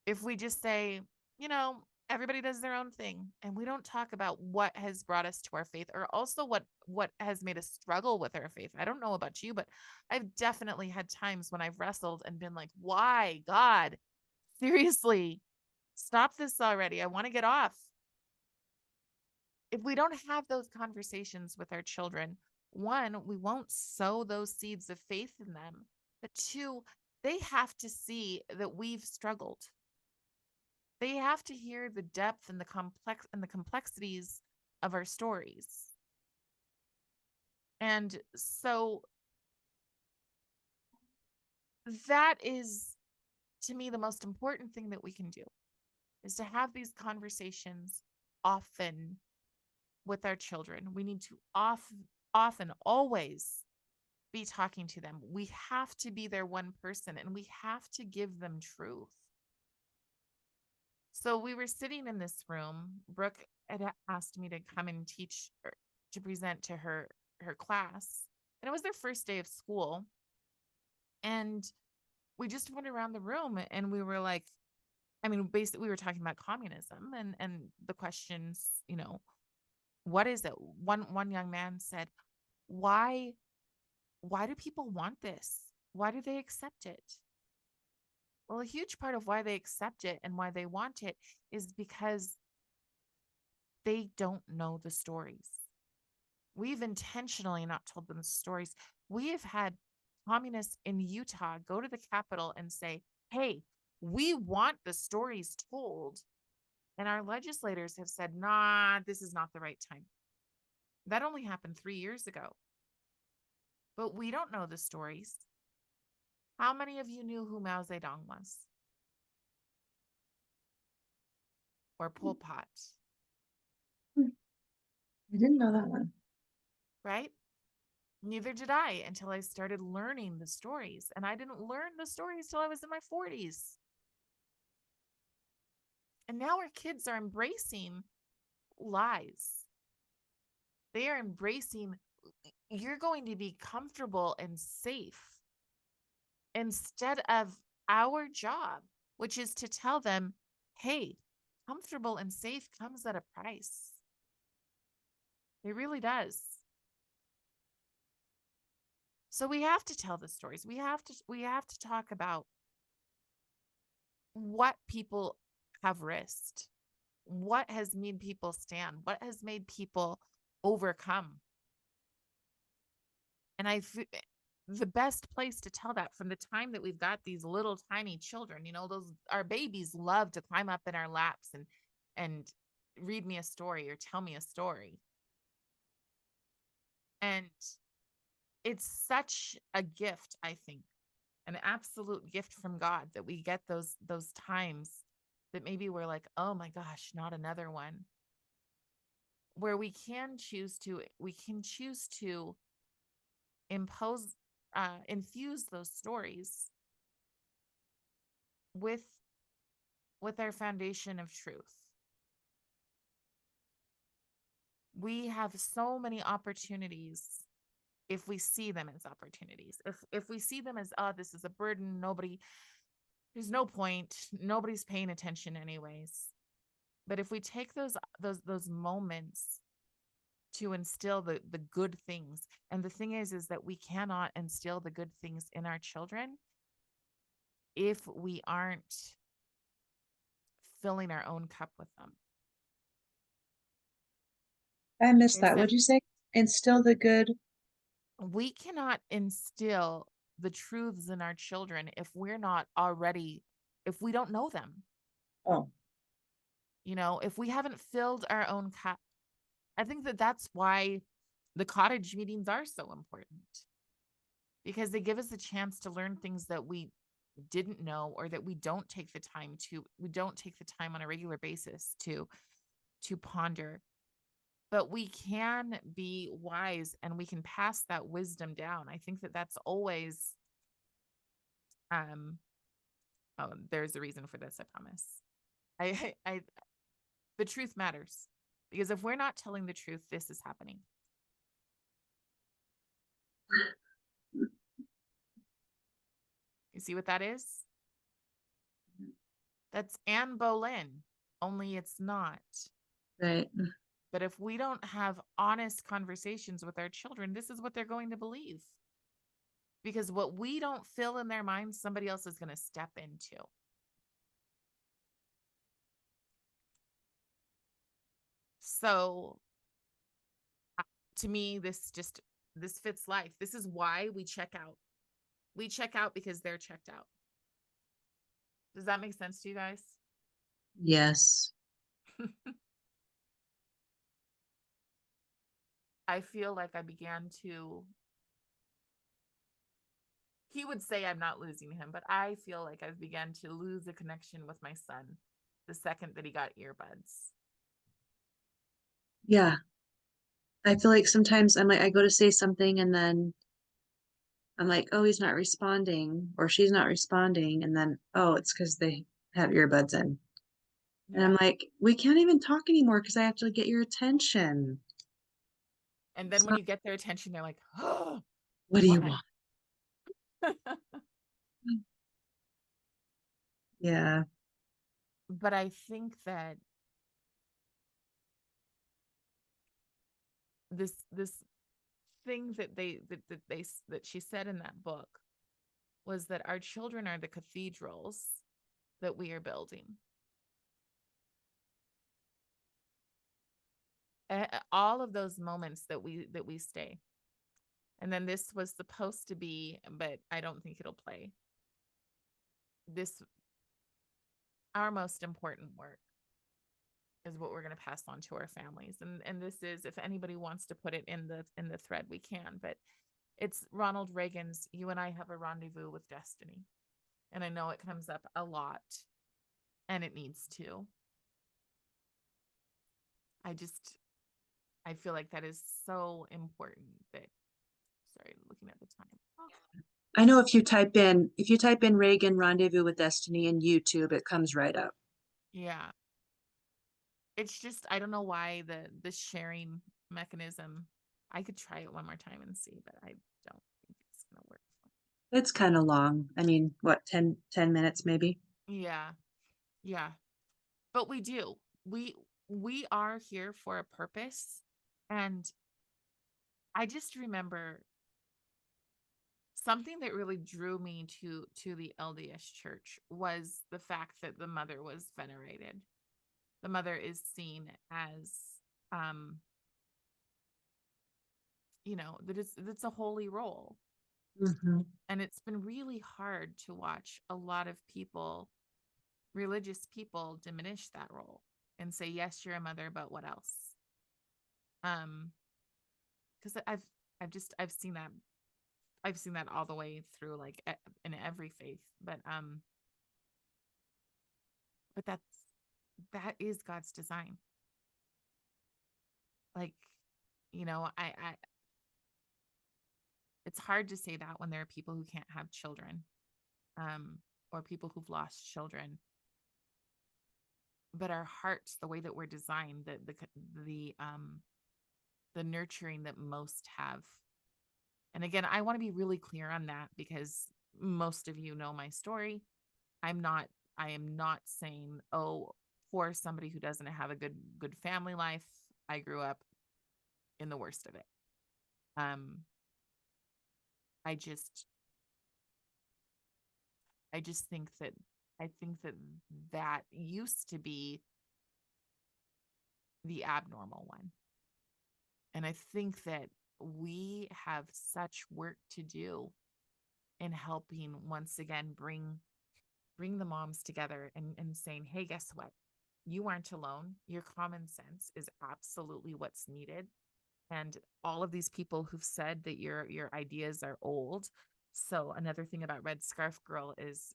Speaker 1: if we just say, you know, everybody does their own thing, and we don't talk about what has brought us to our faith, or also what has made us struggle with our faith. I don't know about you, but I've definitely had times when I've wrestled and been like, why, God, seriously, stop this already. I want to get off. If we don't have those conversations with our children, one, we won't sow those seeds of faith in them, but two, they have to see that we've struggled. They have to hear the depth and the complexities of our stories. And so that is, to me, the most important thing that we can do, is to have these conversations often with our children. We need to often, always be talking to them. We have to be their one person, and we have to give them truth. So we were sitting in this room. Brooke had asked me to come and teach, or to present to her class, and it was their first day of school. And we just went around the room, and we were like, I mean, basically, we were talking about communism and the questions, you know, what is it? One young man said, why do people want this? Why do they accept it? Well, a huge part of why they accept it and why they want it is because they don't know the stories. We've intentionally not told them the stories. We have had communists in Utah go to the Capitol and say, hey, we want the stories told. And our legislators have said, nah, this is not the right time. That only happened 3 years ago. But we don't know the stories. How many of you knew who Mao Zedong was? Or Pol Pot?
Speaker 2: I didn't know that one.
Speaker 1: Right? Neither did I until I started learning the stories. And I didn't learn the stories till I was in my 40s. And now our kids are embracing lies. They are embracing, you're going to be comfortable and safe, instead of our job, which is to tell them, hey, comfortable and safe comes at a price. It really does. So we have to tell the stories. We have to talk about what people have risked, what has made people stand, what has made people overcome. And the best place to tell that, from the time that we've got these little tiny children, you know, our babies love to climb up in our laps and read me a story or tell me a story. And it's such a gift, I think, an absolute gift from God, that we get those times that maybe we're like, oh my gosh, not another one, where we can choose to infuse those stories with our foundation of truth. We have so many opportunities if we see them as opportunities. If we see them as, oh, this is a burden, there's no point, nobody's paying attention anyways. But if we take those moments to instill the good things, and the thing is that we cannot instill the good things in our children if we aren't filling our own cup with them.
Speaker 2: I missed
Speaker 1: There's
Speaker 2: that.
Speaker 1: that
Speaker 2: What'd you say? Instill the good.
Speaker 1: we cannot instill the truths in our children if we're not already, if we don't know them,
Speaker 2: Oh,
Speaker 1: if we haven't filled our own cup. I think that that's why the cottage meetings are so important, because they give us a chance to learn things that we didn't know, or that we don't take the time on a regular basis to ponder. But we can be wise and we can pass that wisdom down. I think that that's always there's a reason for this, I promise. I the truth matters, because if we're not telling the truth, this is happening. You see what that is? That's Anne Boleyn, only it's not.
Speaker 2: right.
Speaker 1: But if we don't have honest conversations with our children, this is what they're going to believe. Because what we don't fill in their minds, somebody else is going to step into. So to me, this fits life. This is why we check out. We check out because they're checked out. Does that make sense to you guys?
Speaker 2: Yes.
Speaker 1: I feel like I began to, he would say I'm not losing him, but I feel like I've begun to lose a connection with my son the second that he got earbuds.
Speaker 2: Yeah. I feel like sometimes I'm like, I go to say something and then I'm like, oh, he's not responding or she's not responding. And then, oh, it's because they have earbuds in. And I'm like, we can't even talk anymore because I have to get your attention.
Speaker 1: And then
Speaker 2: It's
Speaker 1: when
Speaker 2: not,
Speaker 1: you get their attention, they're like, oh,
Speaker 2: what do you
Speaker 1: what?
Speaker 2: want? Yeah.
Speaker 1: But I think that this thing that she said in that book was that our children are the cathedrals that we are building. All of those moments that we stay. And then this was supposed to be, but I don't think it'll play. This, our most important work is what we're going to pass on to our families. And this is, if anybody wants to put it in the thread, we can, but it's Ronald Reagan's "You and I Have a Rendezvous with Destiny." And I know it comes up a lot, and it needs to. I feel like that is so important that, sorry, looking at the time. Oh.
Speaker 2: I know if you type in Reagan Rendezvous with Destiny in YouTube, it comes right up.
Speaker 1: Yeah. It's just, I don't know why the sharing mechanism, I could try it one more time and see, but I don't think it's going to work.
Speaker 2: It's kind of long. I mean, what, 10 minutes maybe?
Speaker 1: Yeah. Yeah. But we do. We are here for a purpose. And I just remember something that really drew me to the LDS church was the fact that the mother was venerated. The mother is seen as that it's a holy role.
Speaker 2: Mm-hmm.
Speaker 1: And it's been really hard to watch a lot of people, religious people, diminish that role and say, yes, you're a mother, but what else? Because I've seen that all the way through, like in every faith, but that is God's design. Like, I it's hard to say that when there are people who can't have children, or people who've lost children. But our hearts, the way that we're designed, the nurturing that most have. And again, I want to be really clear on that, because most of you know my story. I am not saying, oh, for somebody who doesn't have a good family life, I grew up in the worst of it. I just, I just think that that used to be the abnormal one. And I think that we have such work to do in helping once again bring the moms together and saying, hey, guess what? You aren't alone. Your common sense is absolutely what's needed. And all of these people who've said that your ideas are old. So another thing about Red Scarf Girl is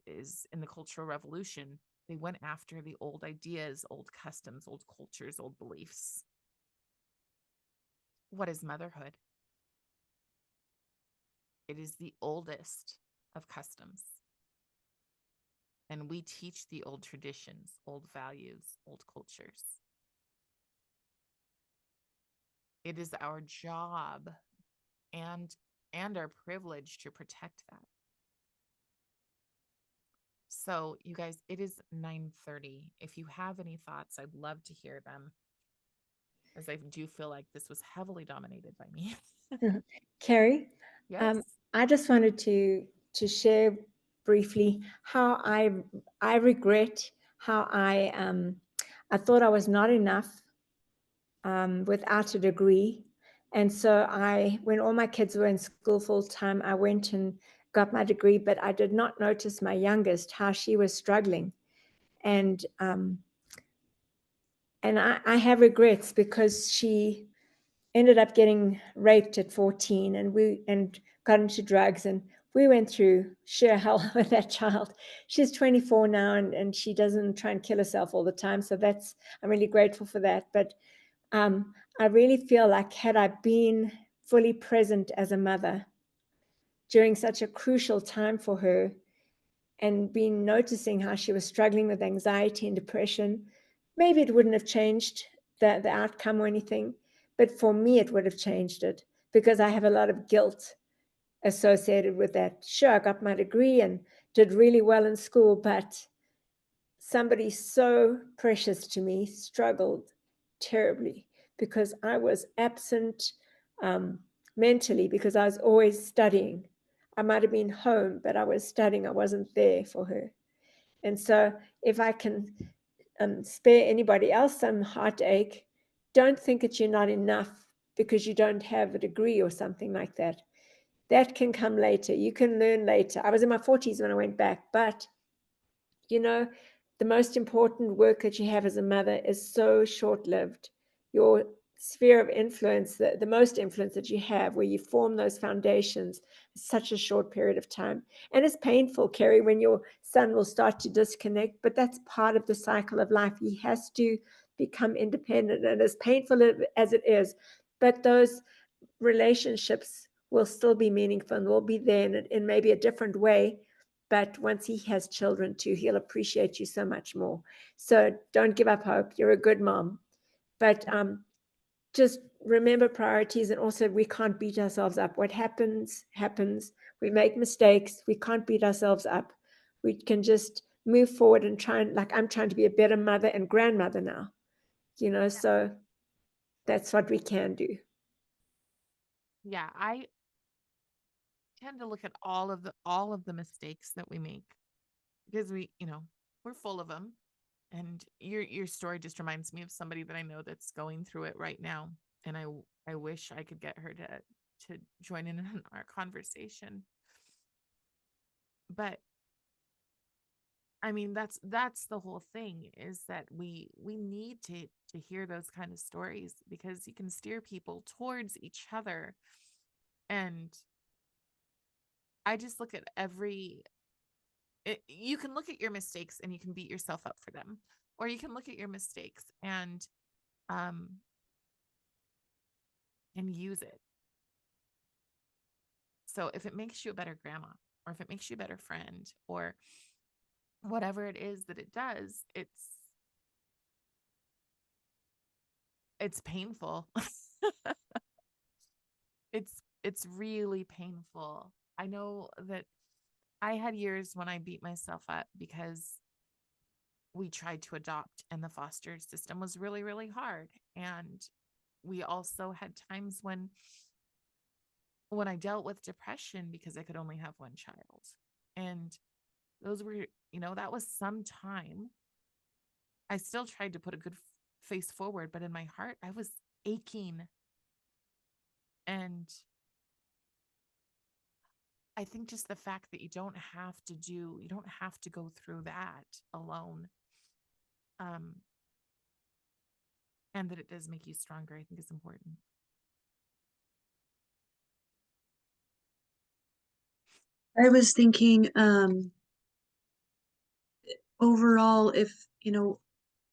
Speaker 1: in the Cultural Revolution, they went after the old ideas, old customs, old cultures, old beliefs. What is motherhood? It is the oldest of customs. And we teach the old traditions, old values, old cultures. It is our job and our privilege to protect that. So you guys, it is 9:30. If you have any thoughts, I'd love to hear them, as I do feel like this was heavily dominated by me.
Speaker 4: Carrie,
Speaker 1: Yes.
Speaker 4: I just wanted to share briefly how I regret how I thought I was not enough without a degree. And so when all my kids were in school full time, I went and got my degree, but I did not notice my youngest, how she was struggling. And I have regrets because she ended up getting raped at 14 and got into drugs, and we went through sheer hell with that child. She's 24 now, and she doesn't try and kill herself all the time. So I'm really grateful for that. But I really feel like had I been fully present as a mother during such a crucial time for her and been noticing how she was struggling with anxiety and depression, maybe it wouldn't have changed the outcome or anything. But for me, it would have changed it because I have a lot of guilt associated with that. Sure, I got my degree and did really well in school, but somebody so precious to me struggled terribly because I was absent mentally because I was always studying. I might have been home, but I was studying. I wasn't there for her. And so if I can spare anybody else some heartache, don't think that you're not enough because you don't have a degree or something like that. That can come later. You can learn later. I was in my 40s when I went back, but you know, the most important work that you have as a mother is so short-lived. Your sphere of influence, the most influence that you have, where you form those foundations, is such a short period of time. And it's painful, Carrie, when your son will start to disconnect, but that's part of the cycle of life. He has to become independent, and as painful as it is, but those relationships will still be meaningful and will be there in maybe a different way. But once he has children too, he'll appreciate you so much more. So don't give up hope. You're a good mom. But just remember priorities, and also we can't beat ourselves up. What happens, happens. We make mistakes. We can't beat ourselves up. We can just move forward and I'm trying to be a better mother and grandmother now, so that's what we can do.
Speaker 1: Yeah, I tend to look at all of the mistakes that we make because we're full of them. And your story just reminds me of somebody that I know that's going through it right now. And I wish I could get her to join in on our conversation. But I mean, that's the whole thing, is that we need to hear those kind of stories, because you can steer people towards each other. And I just look at you can look at your mistakes and you can beat yourself up for them, or you can look at your mistakes and use it. So if it makes you a better grandma, or if it makes you a better friend, or whatever it is that it does, it's painful. It's really painful. I know that I had years when I beat myself up because we tried to adopt and the foster system was really, really hard. And we also had times when I dealt with depression because I could only have one child. And those were, that was some time. I still tried to put a good face forward, but in my heart, I was aching. And I think just the fact that you don't have to go through that alone. And that it does make you stronger, I think is important.
Speaker 2: I was thinking, overall, if,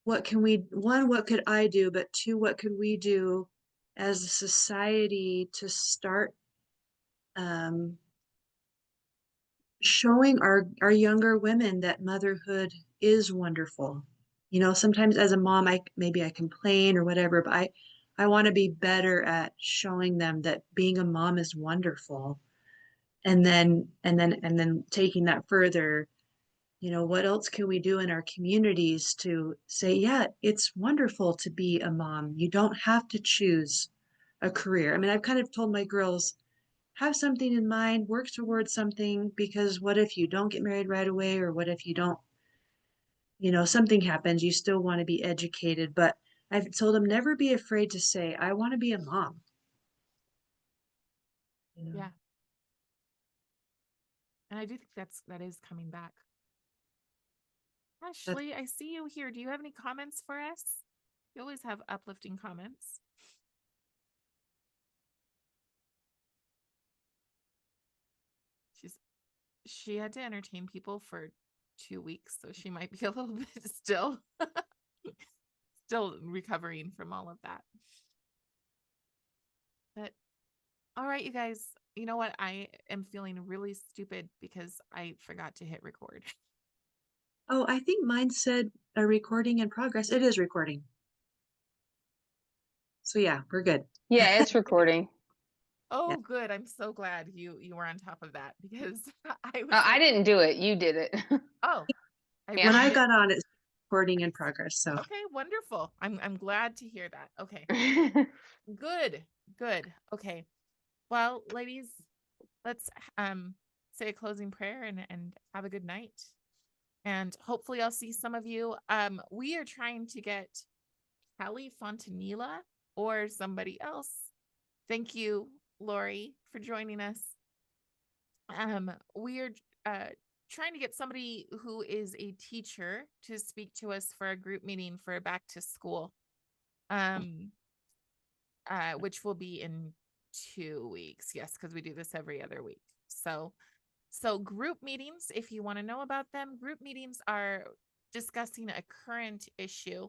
Speaker 2: what could I do? But two, what could we do as a society to start showing our younger women that motherhood is wonderful? Sometimes as a mom, maybe I complain or whatever, but I want to be better at showing them that being a mom is wonderful. And then taking that further, what else can we do in our communities to say, yeah, it's wonderful to be a mom. You don't have to choose a career. I mean, I've kind of told my girls, have something in mind, work towards something, because what if you don't get married right away, or what if you don't, something happens, you still want to be educated. But I've told them, never be afraid to say, I want to be a mom.
Speaker 1: Yeah. And I do think that is coming back. Ashley, I see you here. Do you have any comments for us? You always have uplifting comments. She had to entertain people for 2 weeks, so she might be a little bit still recovering from all of that. But all right, you guys, you know what? I am feeling really stupid because I forgot to hit record.
Speaker 2: Oh, I think mine said a recording in progress. It is recording. So yeah, we're good.
Speaker 3: Yeah, it's recording.
Speaker 1: Oh,
Speaker 2: Yeah.
Speaker 1: good. I'm so glad you were on top of that, because I was
Speaker 3: I didn't do it. You did it.
Speaker 1: oh,
Speaker 3: Yeah.
Speaker 2: When I got on, it's recording in progress. So
Speaker 1: okay, wonderful. I'm glad to hear that. Okay. Good. Okay. Well, ladies, let's say a closing prayer and have a good night. And hopefully I'll see some of you. We are trying to get Kelly Fontanilla or somebody else. Thank you, Lori, for joining us. We are trying to get somebody who is a teacher to speak to us for a group meeting for back to school, which will be in 2 weeks. Yes, because we do this every other week. So group meetings, if you want to know about them, group meetings are discussing a current issue.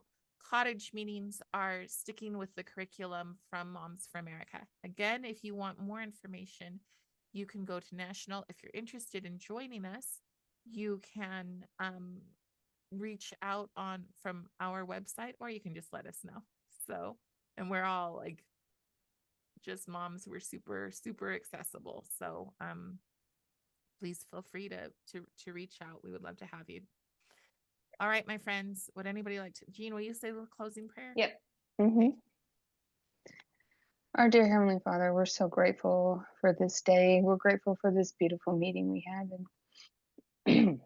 Speaker 1: Cottage meetings are sticking with the curriculum from Moms for America. Again, if you want more information, you can go to National. If you're interested in joining us, you can reach out from our website, or you can just let us know. So, and we're all like just moms. We're super, super accessible. So, please feel free to reach out. We would love to have you. All right, my friends, would anybody like to, Jean, will you say the closing prayer?
Speaker 3: Yep. Mm-hmm. Our dear Heavenly Father, we're so grateful for this day. We're grateful for this beautiful meeting we had. And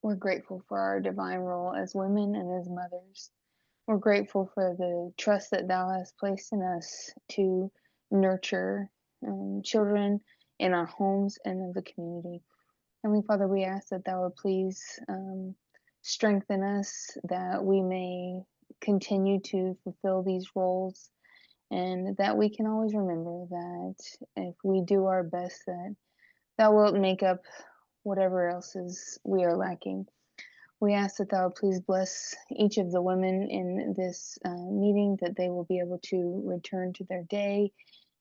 Speaker 3: we're grateful for our divine role as women and as mothers. We're grateful for the trust that Thou hast placed in us to nurture children in our homes and in the community. Heavenly Father, we ask that Thou would please strengthen us, that we may continue to fulfill these roles, and that we can always remember that if we do our best, that Thou wilt make up whatever else we are lacking. We ask that Thou would please bless each of the women in this meeting, that they will be able to return to their day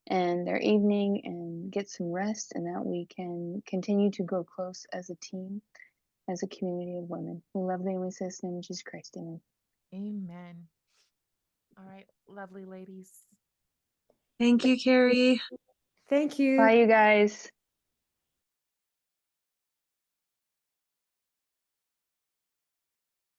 Speaker 3: and their evening and get some rest, and that we can continue to grow close as a team, as a community of women. We love thee and we say this in the name of Jesus Christ. Amen.
Speaker 1: Amen. All right, lovely ladies.
Speaker 2: thank you, Carrie.
Speaker 4: Thank you.
Speaker 3: Bye, you guys.